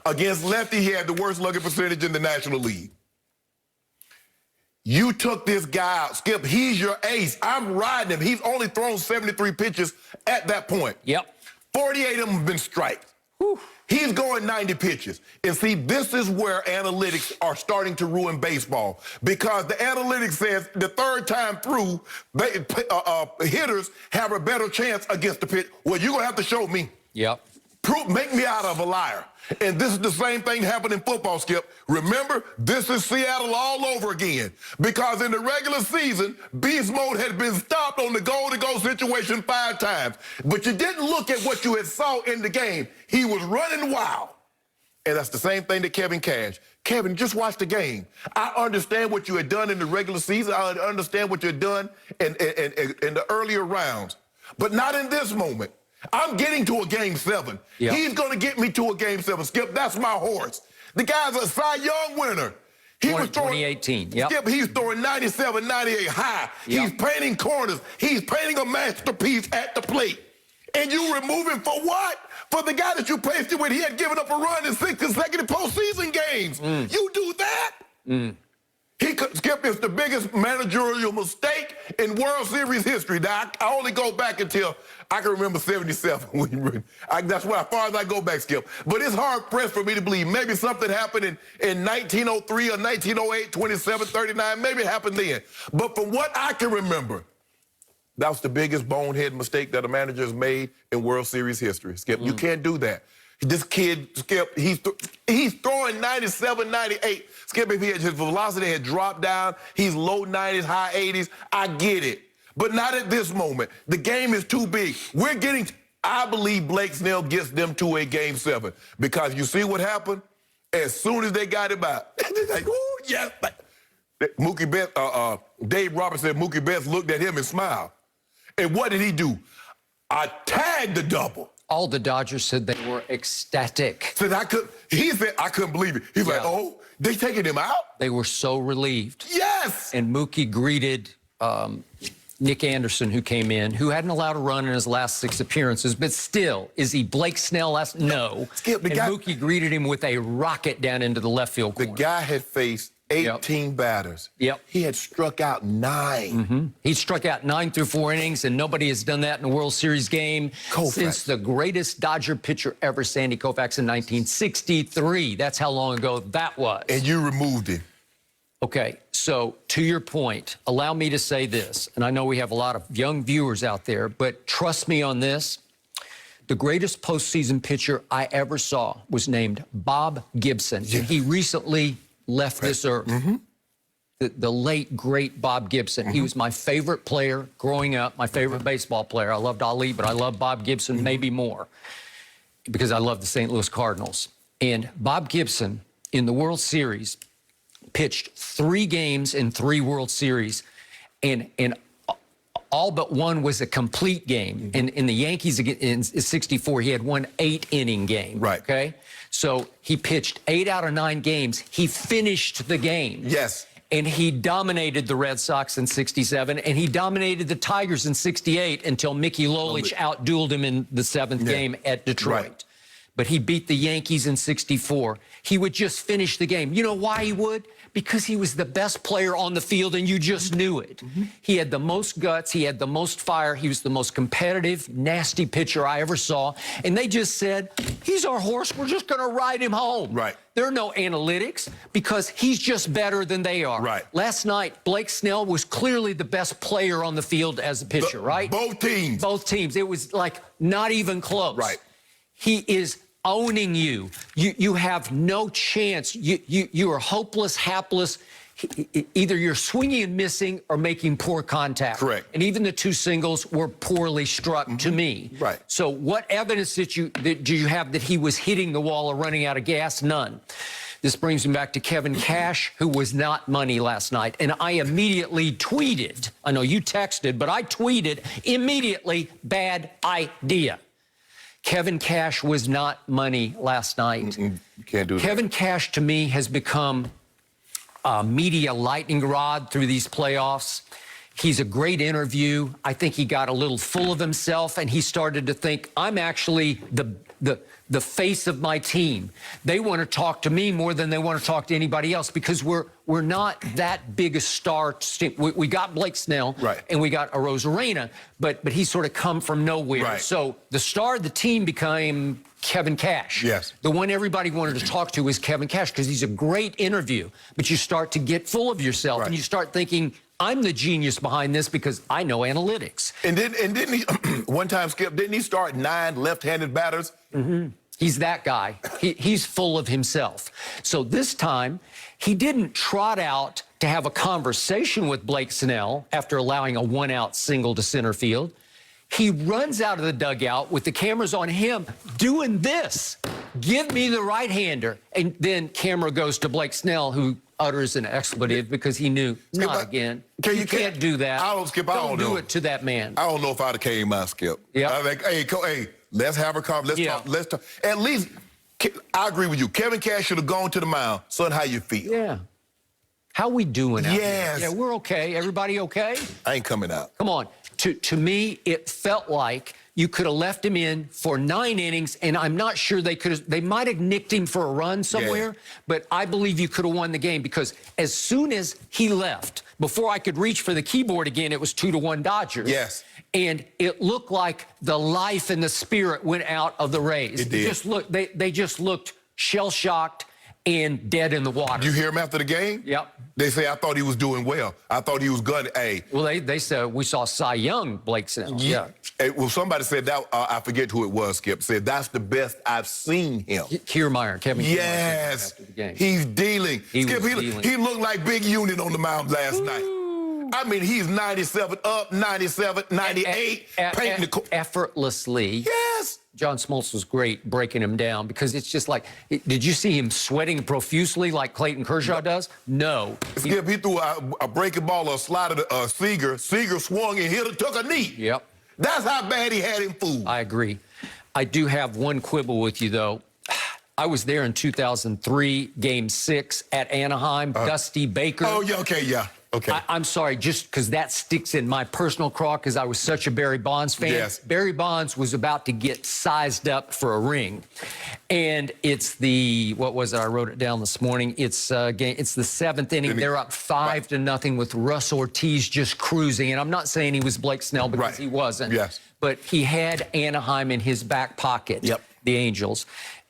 Against lefty, he had the worst slugging percentage in the National League. You took this guy out. Skip, he's your ace. I'm riding him. He's only thrown 73 pitches at that point. Yep. 48 of them have been strikes. Whew. He's going 90 pitches. And see, this is where analytics are starting to ruin baseball, because the analytics says the third time through, hitters have a better chance against the pitch. Well, you're going to have to show me. Yep. Make me out of a liar. And this is the same thing happened in football, Skip. Remember, this is Seattle all over again. Because in the regular season, beast mode had been stopped on the goal-to-go situation 5 times. But you didn't look at what you had saw in the game. He was running wild. And that's the same thing to Kevin Cash. Kevin, just watch the game. I understand what you had done in the regular season. I understand what you had done in the earlier rounds. But not in this moment. I'm getting to a Game 7. Yep. He's going to get me to a Game 7. Skip, that's my horse. The guy's a Cy Young winner. He was throwing 2018. Yep. Skip, he's throwing 97, 98 high. Yep. He's painting corners. He's painting a masterpiece at the plate. And you remove him for what? For the guy that you placed him with. He had given up a run in 6 consecutive postseason games. You do that? Skip, is the biggest managerial mistake in World Series history. Now, I only go back until I can remember 77. That's as far as I go back, Skip. But it's hard-pressed for me to believe. Maybe something happened in 1903 or 1908, 27, 39. Maybe it happened then. But from what I can remember, that was the biggest bonehead mistake that a manager has made in World Series history. Skip, you can't do that. This kid, Skip, he's throwing 97, 98. Skip, if his velocity had dropped down, he's low 90s, high 80s. I get it. But not at this moment. The game is too big. I believe Blake Snell gets them to a Game 7. Because you see what happened? As soon as they got him out, they're like, oh, yes. Mookie Betts, Dave Roberts said Mookie Betts looked at him and smiled. And what did he do? I tagged the double. All the Dodgers said they were ecstatic. He said, I couldn't believe it. He's like, oh, they taking him out? They were so relieved. Yes! And Mookie greeted Nick Anderson, who came in, who hadn't allowed a run in his last 6 appearances, but still, is he Blake Snell? No. Skip, Mookie greeted him with a rocket down into the left field corner. The guy had faced 18 batters. Yep. He had struck out 9. He struck out 9 through 4 innings, and nobody has done that in a World Series game since the greatest Dodger pitcher ever, Sandy Koufax, in 1963. That's how long ago that was. And you removed him. Okay, so to your point, allow me to say this, and I know we have a lot of young viewers out there, but trust me on this. The greatest postseason pitcher I ever saw was named Bob Gibson. Yeah. And he recently left this earth. The late, great Bob Gibson. He was my favorite player growing up, my favorite baseball player. I loved Ali, but I loved Bob Gibson maybe more because I love the St. Louis Cardinals. And Bob Gibson, in the World Series, pitched 3 games in 3 World Series, and all but one was a complete game. And in the Yankees in 64, he had 1 8-inning game. Right. Okay? So he pitched 8 out of 9 games. He finished the game. Yes. And he dominated the Red Sox in 67, and he dominated the Tigers in 68 until Mickey Lolich outdueled him in the 7th game at Detroit. Right. But he beat the Yankees in 64. He would just finish the game. You know why he would? Because he was the best player on the field, and you just knew it. He had the most guts. He had the most fire. He was the most competitive, nasty pitcher I ever saw. And they just said, he's our horse. We're just going to ride him home. Right. There are no analytics because he's just better than they are. Right. Last night, Blake Snell was clearly the best player on the field as a pitcher, right? Both teams. Both teams. It was like not even close. Right. He is owning you. You have no chance. You are hopeless, hapless. Either you're swinging and missing or making poor contact. Correct. And even the 2 singles were poorly struck to me. Right. So what evidence do you have that he was hitting the wall or running out of gas? None. This brings me back to Kevin Cash, who was not money last night. And I immediately tweeted. I know you texted, but I tweeted immediately, bad idea. Kevin Cash was not money last night. You can't do that. Kevin Cash, to me, has become a media lightning rod through these playoffs. He's a great interview. I think he got a little full of himself, and he started to think, I'm actually the face of my team. They want to talk to me more than they want to talk to anybody else because we're not that big a star. We got Blake Snell, right, and we got Arozarena, but he's sort of come from nowhere. Right. So the star of the team became Kevin Cash. Yes. The one everybody wanted to talk to is Kevin Cash because he's a great interview. But you start to get full of yourself, right, and you start thinking, I'm the genius behind this because I know analytics. And didn't he, one time, Skip, didn't he start 9 left-handed batters? Mm-hmm. He's that guy. He's full of himself. So this time, he didn't trot out to have a conversation with Blake Snell after allowing a 1-out single to center field. He runs out of the dugout with the cameras on him doing this. Give me the right-hander. And then camera goes to Blake Snell, who utters an expletive because he knew, not again. You can't do that. I don't, Skip, don't do it to that man. I don't know if I'd have came out, Skip. Yeah. I think, hey, let's have a conversation. Let's talk. At least, I agree with you. Kevin Cash should have gone to the mound. Son, how you feel? Yeah. How we doing out Yes. here? Yeah, we're okay. Everybody okay? I ain't coming out. Come on. To me, it felt like you could have left him in for 9 innings, and I'm not sure they might have nicked him for a run somewhere, but I believe you could have won the game because as soon as he left, before I could reach for the keyboard again, it was 2-1 Dodgers. Yes. And it looked like the life and the spirit went out of the Rays. It did. They just looked shell-shocked and dead in the water. You hear him after the game? Yep. They say, I thought he was doing well. I thought he was good. Hey. Well, they said we saw Cy Young, Blake Snell. Yeah. Hey, well, somebody said that, I forget who it was, Skip, said that's the best I've seen him. Kiermaier, Kevin Kiermaier. Yes. After the game. He's dealing. Skip, he looked like Big Unit on the mound last night. I mean, he's 97 up, 97, 98, painting the court. Effortlessly. Yes. John Smoltz was great breaking him down because it's just like, did you see him sweating profusely like Clayton Kershaw does? No. Skip, he threw a breaking ball or a slider to Seager. Seager swung and hit it, took a knee. Yep. That's how bad he had him fooled. I agree. I do have one quibble with you, though. I was there in 2003, Game 6 at Anaheim, Dusty Baker. Oh, yeah, okay, yeah. Okay. I'm sorry, just because that sticks in my personal craw because I was such a Barry Bonds fan. Yes. Barry Bonds was about to get sized up for a ring. And it's what was it? I wrote it down this morning. It's the 7th inning. They're up 5-0 with Russ Ortiz just cruising. And I'm not saying he was Blake Snell because he wasn't. Yes. But he had Anaheim in his back pocket, the Angels.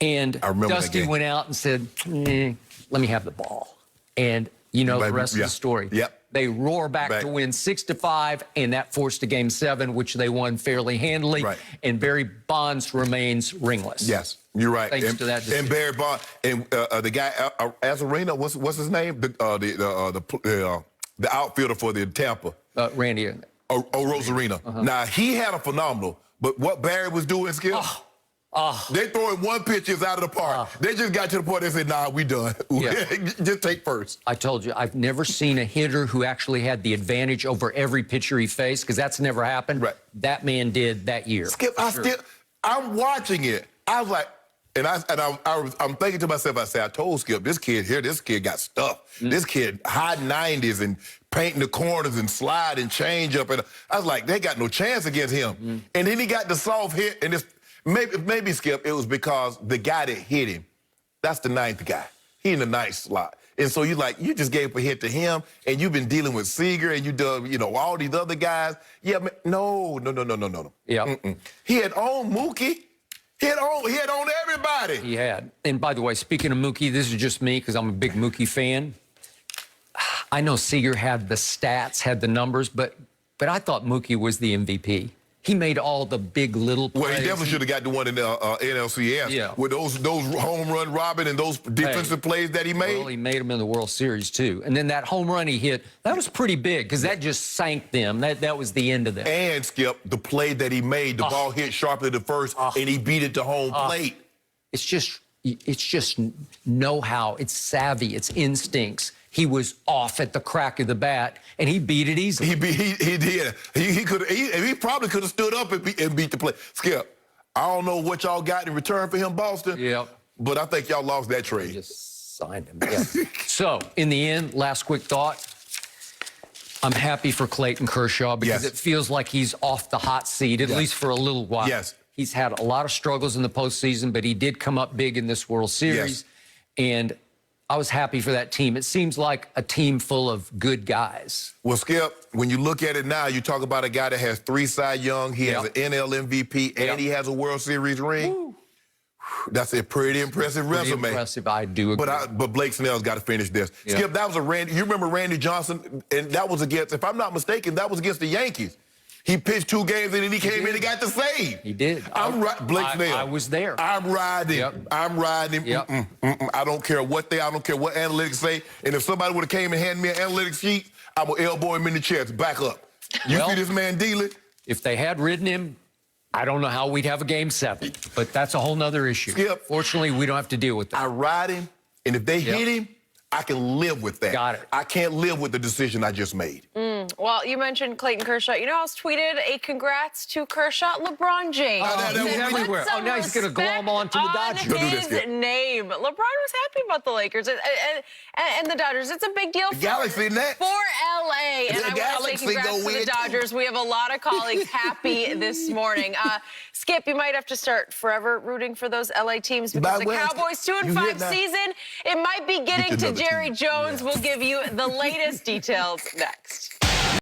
And Dusty went out and said, let me have the ball. And you know the rest of the story. Yep. They roar back to win 6-5, and that forced a Game 7, which they won fairly handily. Right. And Barry Bonds remains ringless. Yes, you're right. Thanks to that decision. And Barry Bonds and the guy Arozarena, what's his name? The outfielder for the Tampa. Randy. Arozarena. Now he had a phenomenal, but what Barry was doing, Skip. They throwing one pitch is out of the park. They just got to the point they said, nah, we done. Just take first. I told you, I've never seen a hitter who actually had the advantage over every pitcher he faced, because that's never happened. Right. That man did that year. Skip, I'm watching it. I was like, I'm thinking to myself, I told Skip, this kid got stuff. This kid high 90s and painting the corners and slide and change up. And I was like, they got no chance against him. And then he got the soft hit, and maybe, Skip, it was because the guy that hit him, that's the 9th guy. He in the 9th slot. And so you just gave a hit to him, and you've been dealing with Seager, and you done, all these other guys. Yeah, man, no. Yeah. He had on Mookie. He had on everybody. He had. And by the way, speaking of Mookie, this is just me because I'm a big Mookie fan. I know Seager had the stats, had the numbers, but I thought Mookie was the MVP. He made all the big little plays. Well, he definitely should have got the one in the NLCS with those home run robin and those defensive plays that he made. Well, he made them in the World Series, too. And then that home run he hit, that was pretty big because that just sank them. That was the end of them. And, Skip, the play that he made, the ball hit sharply to first, and he beat it to home plate. It's just know-how. It's savvy. It's instincts. He was off at the crack of the bat, and he beat it easily. He did. He probably could have stood up and beat the play. Skip, I don't know what y'all got in return for him, Boston. Yeah. But I think y'all lost that trade. Just signed him. Yeah. So, in the end, last quick thought. I'm happy for Clayton Kershaw because it feels like he's off the hot seat, at least for a little while. Yes. He's had a lot of struggles in the postseason, but he did come up big in this World Series. And I was happy for that team. It seems like a team full of good guys. Well, Skip, when you look at it now, you talk about a guy that has 3 Cy Young, he has an NL MVP, and he has a World Series ring. Woo. That's a pretty impressive resume. Impressive, I do agree. But Blake Snell's got to finish this. Skip, that was a Randy. You remember Randy Johnson? And that was against, if I'm not mistaken, that was against the Yankees. He pitched 2 games and then he came in and got the save. He did. Blake Snell. I was there. I'm riding. I'm riding. I don't care what I don't care what analytics say. And if somebody would have came and handed me an analytics sheet, I would elbow him in the chest. Back up. You see this man dealing? If they had ridden him, I don't know how we'd have a Game 7. But that's a whole nother issue. Skip, fortunately, we don't have to deal with that. I ride him, and if they hit him, I can live with that. Got it. I can't live with the decision I just made. Well, you mentioned Clayton Kershaw. You know, I was tweeted a congrats to Kershaw, LeBron James. He's everywhere. Oh, now he's going to glom on to the Dodgers. On his name. LeBron was happy about the Lakers and the Dodgers. It's a big deal for Galaxy next. For L.A. And I want to say congrats to the Dodgers. We have a lot of colleagues happy this morning. Skip, you might have to start forever rooting for those L.A. teams because the Cowboys' 2-5 season, it might be getting to Jerry Jones. We'll give you the latest details next.